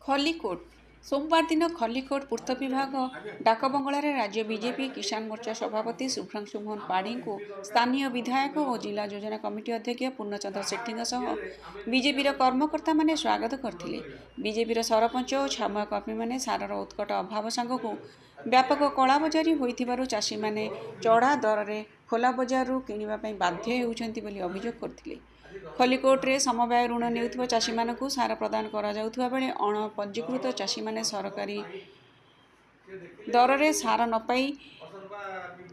खलिकोट सोमवार दिन खलिकोट पूर्त विभाग डाकबंगलार राज्य बीजेपी किसान मोर्चा सभापति शुभ्रांशु मोहन पाढ़ी को स्थानीय विधायक और जिला योजना कमिटी अध्यक्ष पूर्णचंद्र सेठी बीजेपी कर्मकर्ता माने स्वागत करथिले। बीजेपी सरपंच और छामुआ कर्मी माने सारर उत्कट अभाव सांग को व्यापक कला बजारी होइथिबारु चाषी माने चढ़ा दर में खोला बजार किनिबा पई बाध्य हेउछन्ति बोली अभियोग करथिले। खलिकोट्रे समवाय ऋण नेउथिबा चाषी मानकु सार प्रदान करा जाउथुबा बेले अणपंजीकृत चाषी माने सरकारी दर में सार न पाई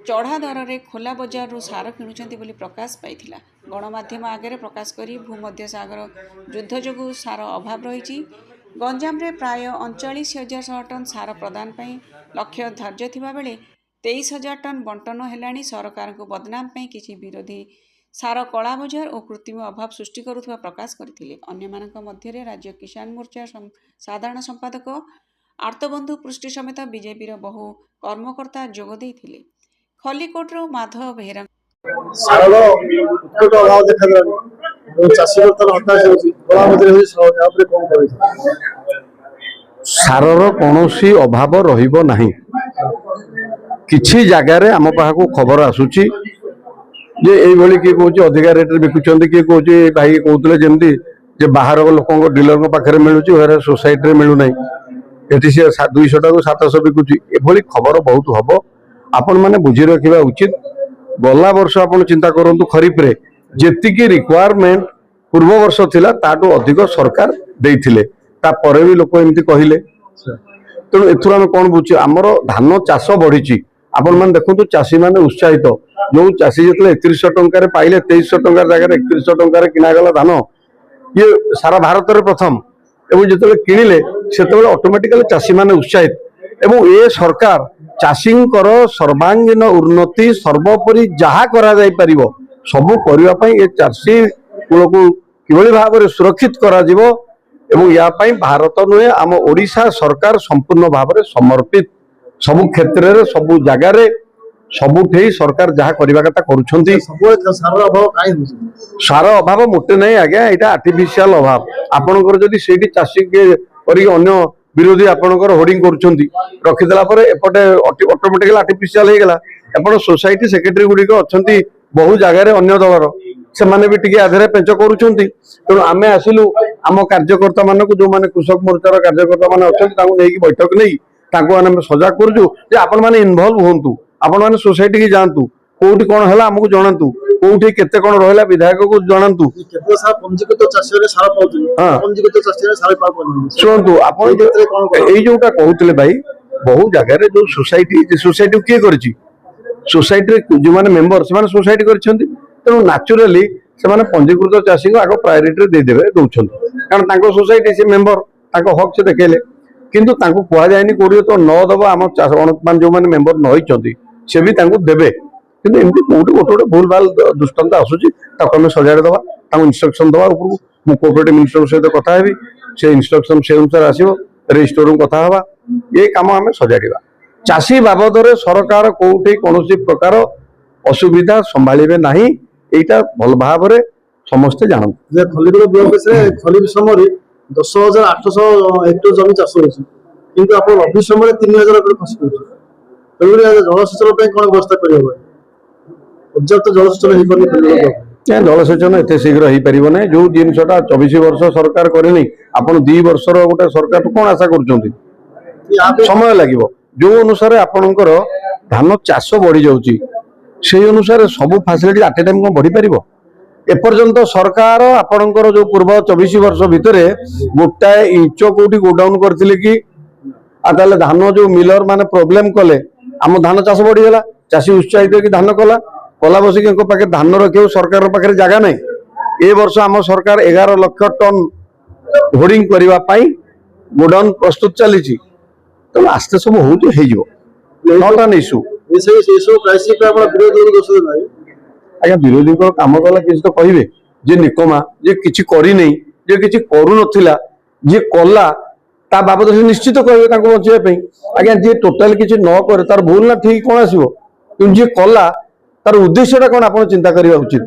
चढ़ा दर में खोला बजार सार किणुचंती बोली प्रकाश पाइथिला। गणमाध्यम आगे प्रकाश करी भूमध्य सागर युद्ध जोगु सार अभाव रही। गंजाम रे प्राय 39,100 टन सार प्रदान पई लक्ष्य धार्य थिबा बेले 23,000 टन बंटन हेलाणी। सरकार को बदनाम पई किछि विरोधी सार कला बजार और कृत्रिम अभाव सृष्टि करुवा प्रकाश करथिले। अन्यमानक मध्यरे राज्य किसान मोर्चा साधारण संपादक आर्तबंधु पृष्टि समेत बीजेपी बहु कर्मकर्ता जोग देइथिले। खलिकोटर माधव बेहेरा सारर कौनसी अभाव रहिबो नाही। किछि जगार आम पाखु खबर आसुची जे एई भली कि कहूँ अधिका रेट बिकुंट किए कहूँ भाई कहते जमी जे बाहर लोक डीलर पाखे मिलूँ सोसाइटी मिलूना ये सी 200 टाक 700 बिकुची। एभली खबर बहुत हम आपण मैंने बुझी रखा उचित। गला वर्ष आप चिंता करूँ खरीफ रे जेतिकी रिक्वायरमेंट पूर्व वर्ष थिला ताटू अधिक सरकार देइथिले तापर भी लोक एमती कहले। तेणु एथुर आम कौन बुझे आमर धान चाष बढ़ी। आपण मैंने देखु चाषी मैंने उत्साहित जो चाषी जो 3100 टंकार पाइले 2300 टंकार जगह 3100 टंकार किणागला धान ये सारा भारत में प्रथम एवं जो किणिले से ऑटोमेटिकली चाषी मैंने उत्साहित एवं ये सरकार चाषी सर्वांगीन उन्नति सर्वोपरि जहाँ करा जाई परिबो सबू करने ये चाषी कूल को किभली भाव में सुरक्षित करा जिवो एवं या पई भारत नुहे आम ओडिशा सरकार संपूर्ण भाव में समर्पित। सबु क्षेत्र में सबु जगार सबुठे सरकार जहाँ करने कथा करुछंती। सार अभाव मोटे नहीं आज्ञा यहाँ आर्टिफिशियल अभाव आपणकर जदि सेठी चाषी के अन्य विरोधी आपणकर होर्डिंग करुछंती रखिदेला एपटे ऑटोमेटिकली आर्टिफिशियल हो गला। आपण सोसाइटी सेक्रेटरी गुड़िक अच्छा बहु जगार अन्य दलर से माने भी टिके आधार पेंच करुछंती। तेणु आमे आसिलु आम कार्यकर्ता मानक जो माने कृषक मोर्चार कार्यकर्ता माने अच्छा बैठक नहीं मैंने सजाग करुचु जे आपण माने इनवल्व होंतु आपण माने सोसाइटी की जातु कोठी कौन है आमको जनातु कोठी केते कौन रहा विधायक को जनातु। शुणु आप जोटा कहते भाई बहु जगह जो सोसाइटी किए कर सोसाइटी जो मैंने मेम्बर से सोसाइटी कर तेणु नाचुराली से पंजीकृत चाषी को आग प्रायोरिटी देदेवे दौरान कारण सोसाइटी से मेम्बर हक से देखले किंतु कहुए कौटे तो न दब आम जो मैंने मेम्बर नई से भी देवे किंतु एमती कौटी गोटे गोटे भूल भाल दुष्टांत आसूची आम सजाड़ दबा इंस्ट्रक्शन दबा उपरको मु कोऑपरेटिव मिनिस्टर सहित कथा हेबी से इंस्ट्रक्शन से अनुसार आसो रजिस्टर रूम कथा हवा ये काम आम सजाड़ा। चाषी बाबद सरकार कौटी कौन प्रकार असुविधा संभाळे ना यहाँ भल भाव समस्ते जानते। खलिकोट ब्लॉक से खरीफ समय 10,800 हेक्टर जमी चाष होती आप रबी समय 3,000 हेक्टर खसी पड़े जलसेचन कौन व्यवस्था कर पर्याप्त जलसेचन जलसेचन एत शीघ्र हो पार ना जो जिनसा 24 वर्ष सरकार करनी आप 2 वर्षर गोटे सरकार कौन आशा कर समय लगे जो अनुसार आपणकर धान चाष बढ़ी जाऊँगी से अनुसार सब फैसिलिटी आट ए टाइम कौन बढ़ी पार एपर्यंत सरकार आपणकर जो पूर्व 24 वर्ष भितर गोटाए इंच कोटी गोडाउन करथिले कि ताले धान जो मिलर माने प्रॉब्लम कले आम धान चाष बढ़ीगला चाषी उत्साहित कि धान कला बसिक पाखे धान रखे सरकार पाखे जगह ना ए वर्ष आम सरकार 11 लाख टन होर्डिंग करने गोडाउन प्रस्तुत चली तेना आस्ते सब हो इश्यू आज्ञा विरोधी काम कला किसी तो कहे जे निकमा जे किसी करनी जे किसी करू जी कला ता बाबद से निश्चित कहे बचाई आज्ञा जी टोटाल किसी न करे तार भूल ना ठीक कौन आसो कि जी कला तार उद्देश्यटा कौन आप चिंता करवा उचित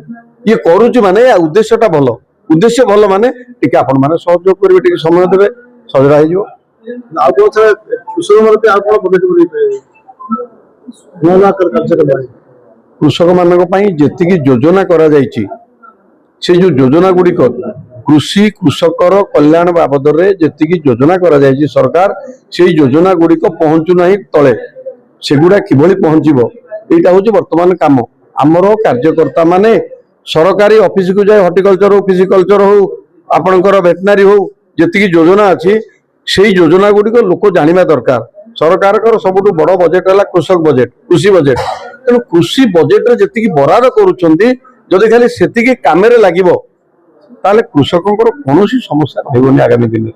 ये करुच्ची माने उद्देश्यटा भल उद्देश्य भल माने टिके आपण माने सहयोग करेंगे टिके समय देवे सजड़ा हो ଆଉ କଣ ସାର୍ କୃଷକ ମାନଙ୍କୁ ଆଉ କଣ ପଦକ୍ଷେପ ନେଇପାରିବେ ନୂଆ ନୂଆ କାର୍ଯ୍ୟ କରିବା कृषक मानक पई जेतिकी योजना करा जायछि से जो योजना गुड़िक कृषि कृषकर कल्याण बाबद रे जेतिकी योजना करा जायछि सरकार से योजना गुड़िक पहुंचु नाही तले सेगुड़ा किभली पहुंचीबो एटा होछि वर्तमान काम आमर कार्यकर्ता माने सरकारी ऑफिस को जाए हॉर्टिकल्चर हो फिजिकल्चर हो आपणकर वेटनरी हो जेतिकी योजना अछि सेही योजना गुड़िक लोक जानिबा दरकार सरकार सबुठु बड़ बजेट है कृषक बजेट कृषि बजेट तेणु कृषि बजेट रे जेतिकी बराद करूछंती जदि खाली सेतिकी कामेरे लागिबो ताले कृषकंकर कोनोसी समस्या रहबोनी आगामी दिन।